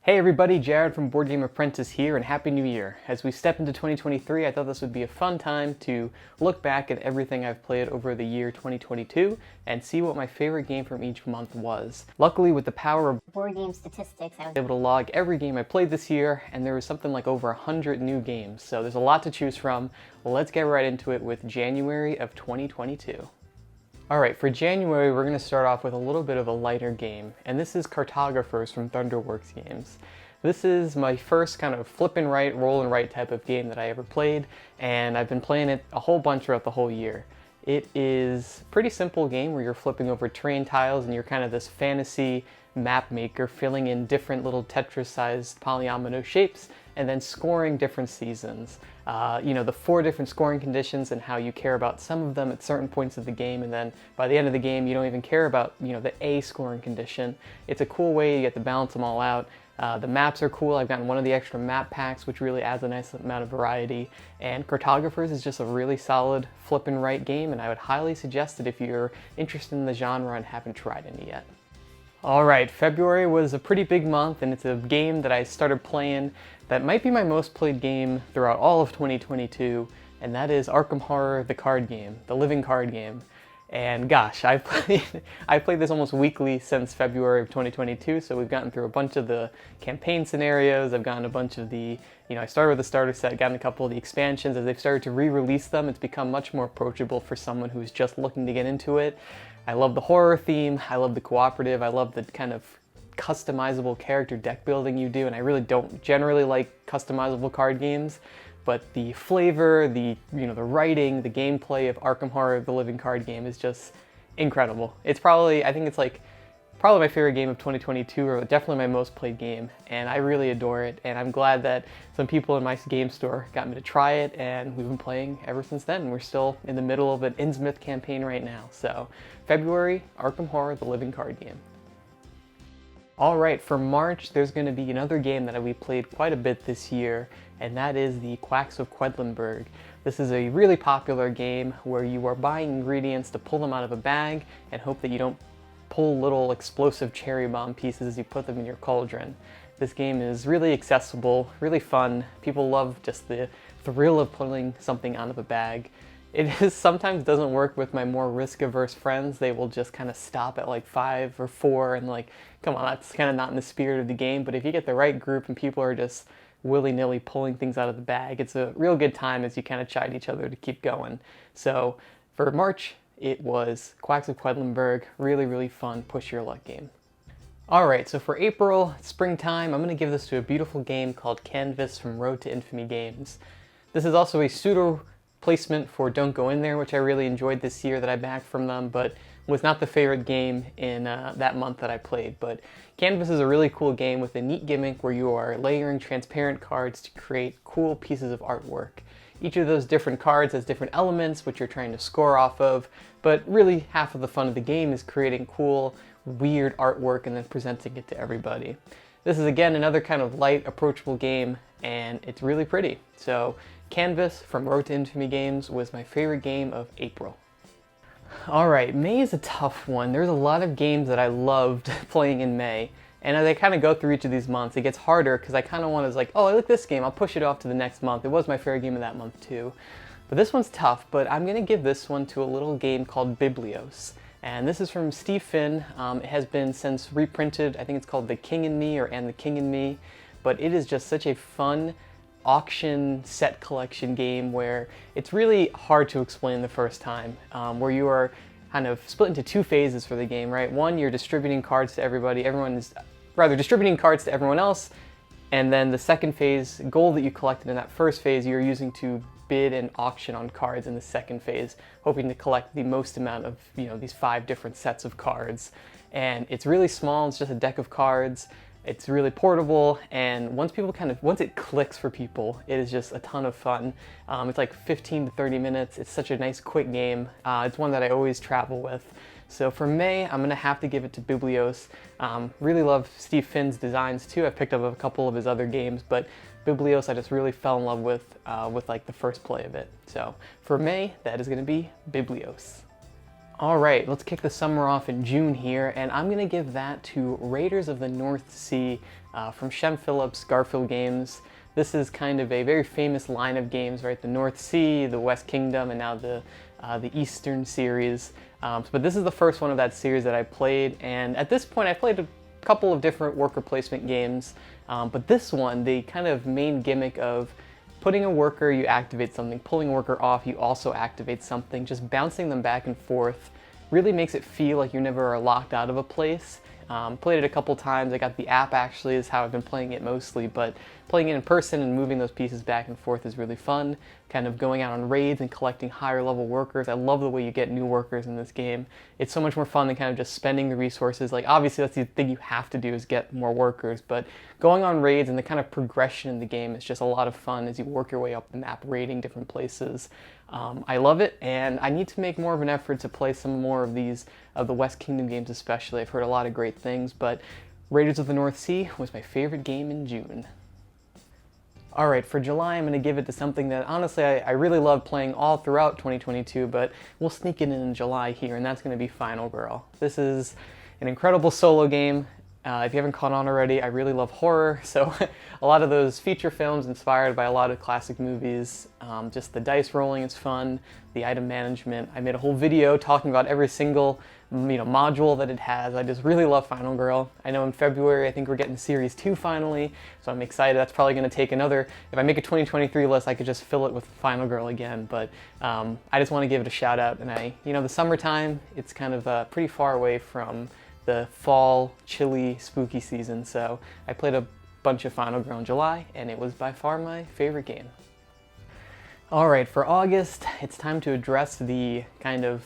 Hey everybody, Jared from Board Game Apprentice here, and Happy New Year. As we step into 2023, I thought this would be a fun time to look back at everything I've played over the year 2022 and see what my favorite game from each month was. Luckily, with the power of board game statistics, I was able to log every game I played this year, and there was something like over 100 new games, so there's a lot to choose from. Let's get right into it with January of 2022. Alright, for January we're going to start off with a little bit of a lighter game, and this is Cartographers from Thunderworks Games. This is my first kind of flip and write, roll and write type of game that I ever played, and I've been playing it a whole bunch throughout the whole year. It is a pretty simple game where you're flipping over terrain tiles and you're kind of this fantasy map maker filling in different little Tetris-sized polyomino shapes and then scoring different seasons. The 4 different scoring conditions and how you care about some of them at certain points of the game, and then by the end of the game you don't even care about the A scoring condition. It's a cool way you get to balance them all out. The maps are cool. I've gotten one of the extra map packs, which really adds a nice amount of variety. And Cartographers is just a really solid flip and write game, and I would highly suggest it if you're interested in the genre and haven't tried any yet. Alright, February was a pretty big month, and it's a game that I started playing that might be my most played game throughout all of 2022, and that is Arkham Horror, the card game, the living card game. And gosh, I've played this almost weekly since February of 2022, so we've gotten through a bunch of the campaign scenarios, I've gotten a bunch of the, I started with the starter set, gotten a couple of the expansions. As they've started to re-release them, it's become much more approachable for someone who's just looking to get into it. I love the horror theme, I love the cooperative, I love the kind of customizable character deck building you do, and I really don't generally like customizable card games. But the flavor, the writing, the gameplay of Arkham Horror, the living card game is just incredible. It's probably, I think it's like, probably my favorite game of 2022, or definitely my most played game, and I really adore it, and I'm glad that some people in my game store got me to try it, and we've been playing ever since then. We're still in the middle of an Innsmouth campaign right now, so February, Arkham Horror, the living card game. Alright, for March, there's going to be another game that we played quite a bit this year, and that is the Quacks of Quinton. This is a really popular game where you are buying ingredients to pull them out of a bag and hope that you don't pull little explosive cherry bomb pieces as you put them in your cauldron. This game is really accessible, really fun. People love just the thrill of pulling something out of a bag. It sometimes doesn't work with my more risk-averse friends. They will just kind of stop at like 5 or 4 and like, come on, that's kind of not in the spirit of the game. But if you get the right group and people are just willy-nilly pulling things out of the bag, it's a real good time as you kind of chide each other to keep going. So for March, it was Quacks of Quinton, really, really fun push your luck game. Alright, so for April, springtime, I'm going to give this to a beautiful game called Canvas from Road to Infamy Games. This is also a pseudo placement for Don't Go In There, which I really enjoyed this year that I backed from them, but was not the favorite game in that month that I played. But Canvas is a really cool game with a neat gimmick where you are layering transparent cards to create cool pieces of artwork. Each of those different cards has different elements which you're trying to score off of, but really half of the fun of the game is creating cool, weird artwork and then presenting it to everybody. This is again another kind of light, approachable game, and it's really pretty. So Canvas from Road to Infamy Games was my favorite game of April. Alright, May is a tough one. There's a lot of games that I loved playing in May, and as I kind of go through each of these months, it gets harder because I kind of want to like, oh, I like this game, I'll push it off to the next month. It was my favorite game of that month too. But this one's tough, but I'm going to give this one to a little game called Biblios. And this is from Steve Finn. It has been since reprinted. I think it's called The King and Me or And the King and Me. But it is just such a fun auction set collection game where it's really hard to explain the first time, where you are kind of split into 2 phases for the game, right? One, you're distributing cards to everybody. Everyone is rather distributing cards to everyone else. And then the second phase, gold that you collected in that first phase, you're using to bid and auction on cards in the second phase, hoping to collect the most amount of, these 5 different sets of cards. And it's really small, it's just a deck of cards. It's really portable, and once it clicks for people, it is just a ton of fun. It's like 15 to 30 minutes. It's such a nice, quick game. It's one that I always travel with. So for May, I'm gonna have to give it to Biblios. Really love Steve Finn's designs too. I've picked up a couple of his other games, but Biblios I just really fell in love with like the first play of it. So for May, that is gonna be Biblios. All right, let's kick the summer off in June here, and I'm gonna give that to Raiders of the North Sea from Shem Phillips, Garfield Games. This is kind of a very famous line of games, right? The North Sea, the West Kingdom, and now the Eastern series. But this is the first one of that series that I played, and at this point I played a couple of different worker placement games, but this one, the kind of main gimmick of putting a worker, you activate something, pulling a worker off, you also activate something, just bouncing them back and forth really makes it feel like you never are locked out of a place. Played it a couple times. I got the app actually is how I've been playing it mostly, but playing it in person and moving those pieces back and forth is really fun. Kind of going out on raids and collecting higher level workers. I love the way you get new workers in this game. It's so much more fun than kind of just spending the resources. Like obviously that's the thing you have to do is get more workers, but going on raids and the kind of progression in the game is just a lot of fun as you work your way up the map, raiding different places. I love it, and I need to make more of an effort to play some more of these, of the West Kingdom games especially. I've heard a lot of great things, but Raiders of the North Sea was my favorite game in June. Alright, for July I'm going to give it to something that honestly I really love playing all throughout 2022, but we'll sneak it in July here, and that's going to be Final Girl. This is an incredible solo game. If you haven't caught on already, I really love horror, so a lot of those feature films inspired by a lot of classic movies. Just the dice rolling is fun, the item management. I made a whole video talking about every single module that it has. I just really love Final Girl. I know in February I think we're getting Series 2 finally, so I'm excited. That's probably going to take another, if I make a 2023 list, I could just fill it with Final Girl again, but I just want to give it a shout out. And the summertime, it's kind of pretty far away from the fall, chilly, spooky season, so I played a bunch of Final Girl in July, and it was by far my favorite game. Alright, for August, it's time to address the kind of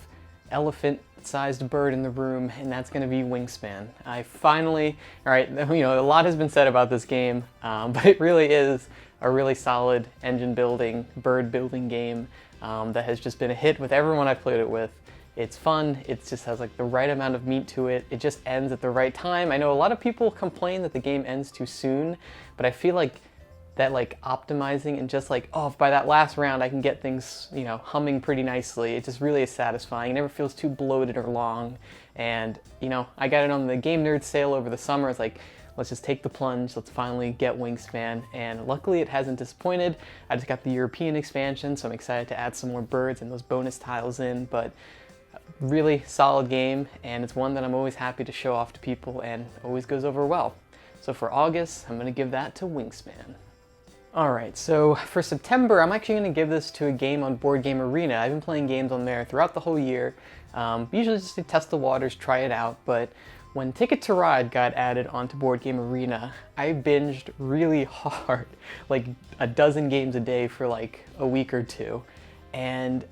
elephant-sized bird in the room, and that's going to be Wingspan. I finally, alright, a lot has been said about this game, but it really is a really solid engine-building, bird-building game that has just been a hit with everyone I've played it with. It's fun, it just has like the right amount of meat to it, it just ends at the right time. I know a lot of people complain that the game ends too soon, but I feel like that optimizing and just oh, if by that last round I can get things, humming pretty nicely, it just really is satisfying. It never feels too bloated or long, and I got it on the Game Nerd sale over the summer. It's like, let's just take the plunge, let's finally get Wingspan, and luckily it hasn't disappointed. I just got the European expansion, so I'm excited to add some more birds and those bonus tiles in, but really solid game, and it's one that I'm always happy to show off to people and always goes over well. So for August, I'm going to give that to Wingspan. Alright, so for September, I'm actually going to give this to a game on Board Game Arena. I've been playing games on there throughout the whole year, usually just to test the waters, try it out, but when Ticket to Ride got added onto Board Game Arena, I binged really hard, like a dozen games a day for like a week or two, and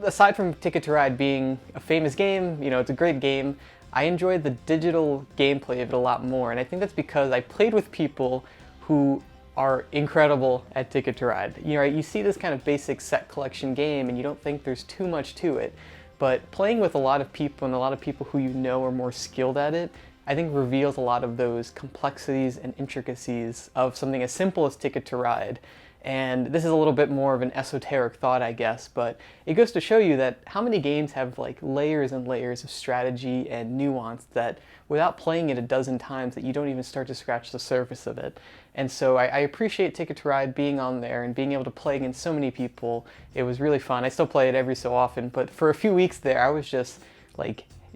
aside from Ticket to Ride being a famous game, it's a great game, I enjoyed the digital gameplay of it a lot more, and I think that's because I played with people who are incredible at Ticket to Ride. You see this kind of basic set collection game and you don't think there's too much to it, but playing with a lot of people and a lot of people who are more skilled at it, I think reveals a lot of those complexities and intricacies of something as simple as Ticket to Ride. And this is a little bit more of an esoteric thought, I guess, but it goes to show you that how many games have layers and layers of strategy and nuance that without playing it a dozen times that you don't even start to scratch the surface of it. And so I appreciate Ticket to Ride being on there and being able to play against so many people. It was really fun. I still play it every so often, but for a few weeks there I was just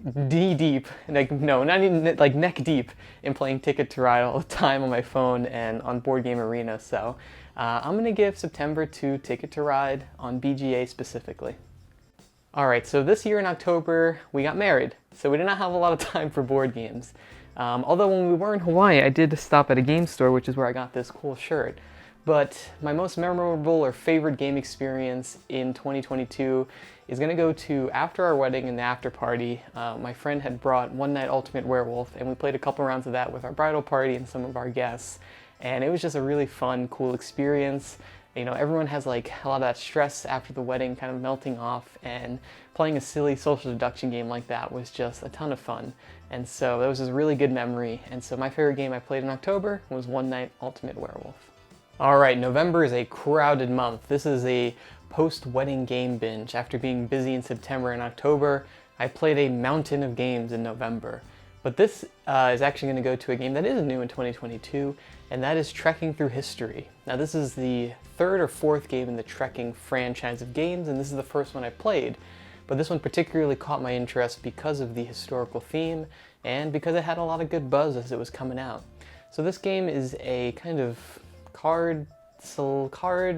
knee-deep, no, not even neck deep in playing Ticket to Ride all the time on my phone and on Board Game Arena, so I'm going to give September to Ticket to Ride on BGA specifically. Alright, so this year in October we got married, so we did not have a lot of time for board games. Although when we were in Hawaii I did stop at a game store, which is where I got this cool shirt. But my most memorable or favorite game experience in 2022 is going to go to after our wedding and the after party. My friend had brought One Night Ultimate Werewolf, and we played a couple rounds of that with our bridal party and some of our guests. And it was just a really fun, cool experience. Everyone has a lot of that stress after the wedding kind of melting off, and playing a silly social deduction game like that was just a ton of fun. And so that was just a really good memory. And so my favorite game I played in October was One Night Ultimate Werewolf. Alright, November is a crowded month. This is a post-wedding game binge. After being busy in September and October, I played a mountain of games in November. But this is actually going to go to a game that is new in 2022, and that is Trekking Through History. Now this is the third or fourth game in the Trekking franchise of games, and this is the first one I played. But this one particularly caught my interest because of the historical theme, and because it had a lot of good buzz as it was coming out. So this game is a kind of card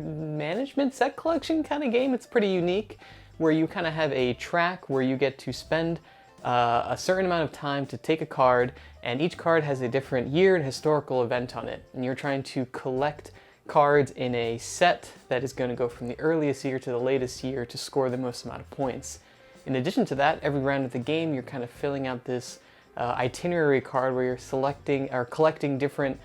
management set collection kind of game. It's pretty unique, where you kind of have a track where you get to spend a certain amount of time to take a card, and each card has a different year and historical event on it. And you're trying to collect cards in a set that is going to go from the earliest year to the latest year to score the most amount of points. In addition to that, every round of the game you're kind of filling out this itinerary card where you're selecting or collecting different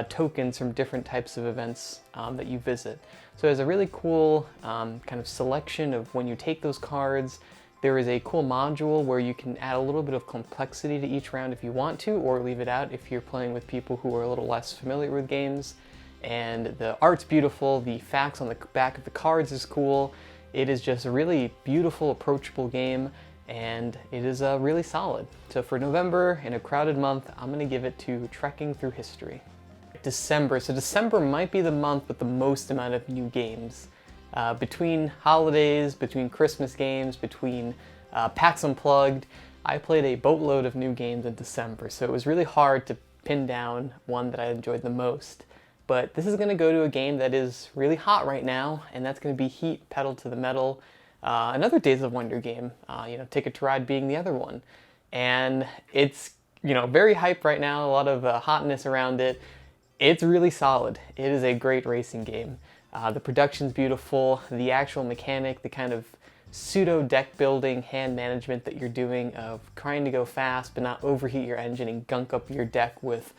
tokens from different types of events that you visit. So there's a really cool kind of selection of when you take those cards. There is a cool module where you can add a little bit of complexity to each round if you want to, or leave it out if you're playing with people who are a little less familiar with games. And the art's beautiful, the facts on the back of the cards is cool. It is just a really beautiful, approachable game, and it is really solid. So for November, in a crowded month, I'm going to give it to Trekking Through History. December. So December might be the month with the most amount of new games. Between holidays, between Christmas games, between PAX Unplugged, I played a boatload of new games in December, so it was really hard to pin down one that I enjoyed the most. But this is going to go to a game that is really hot right now, and that's going to be Heat, Pedal to the Metal, another Days of Wonder game, Ticket to Ride being the other one. And it's, very hyped right now, a lot of hotness around it. It's really solid. It is a great racing game. The production's beautiful, the actual mechanic, the kind of pseudo deck building hand management that you're doing of trying to go fast but not overheat your engine and gunk up your deck with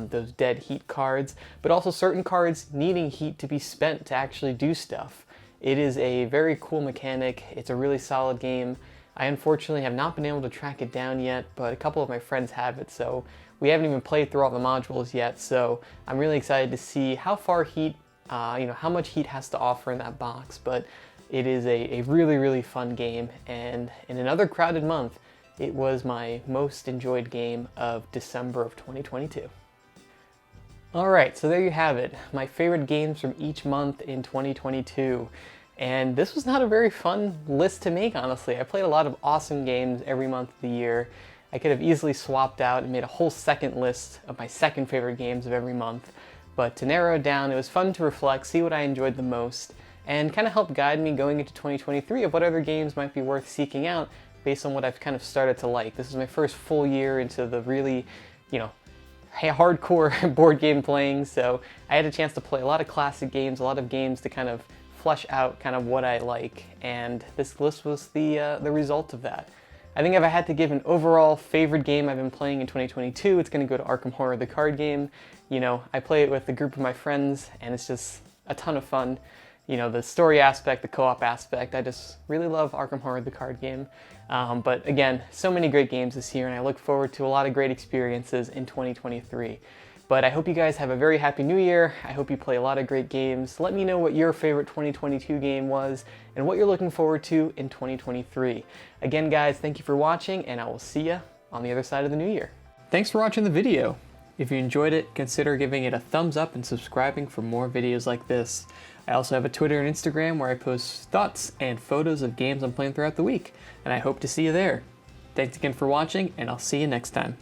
those dead heat cards, but also certain cards needing heat to be spent to actually do stuff. It is a very cool mechanic. It's a really solid game. I unfortunately have not been able to track it down yet, but a couple of my friends have it, so we haven't even played through all the modules yet, so I'm really excited to see how far Heat how much Heat has to offer in that box. But it is a really, really fun game, and in another crowded month, it was my most enjoyed game of December of 2022. Alright, so there you have it, my favorite games from each month in 2022. And this was not a very fun list to make, honestly. I played a lot of awesome games every month of the year. I could have easily swapped out and made a whole second list of my second favorite games of every month. But to narrow it down, it was fun to reflect, see what I enjoyed the most, and kind of help guide me going into 2023 of what other games might be worth seeking out based on what I've kind of started to like. This is my first full year into the really, hardcore board game playing, so I had a chance to play a lot of classic games, a lot of games to kind of flesh out kind of what I like, and this list was the result of that. I think if I had to give an overall favorite game I've been playing in 2022, it's going to go to Arkham Horror, the card game. I play it with a group of my friends, and it's just a ton of fun. The story aspect, the co-op aspect, I just really love Arkham Horror, the card game. But again, so many great games this year, and I look forward to a lot of great experiences in 2023. But I hope you guys have a very happy new year. I hope you play a lot of great games. Let me know what your favorite 2022 game was and what you're looking forward to in 2023. Again, guys, thank you for watching, and I will see you on the other side of the new year. Thanks for watching the video. If you enjoyed it, consider giving it a thumbs up and subscribing for more videos like this. I also have a Twitter and Instagram where I post thoughts and photos of games I'm playing throughout the week, and I hope to see you there. Thanks again for watching, and I'll see you next time.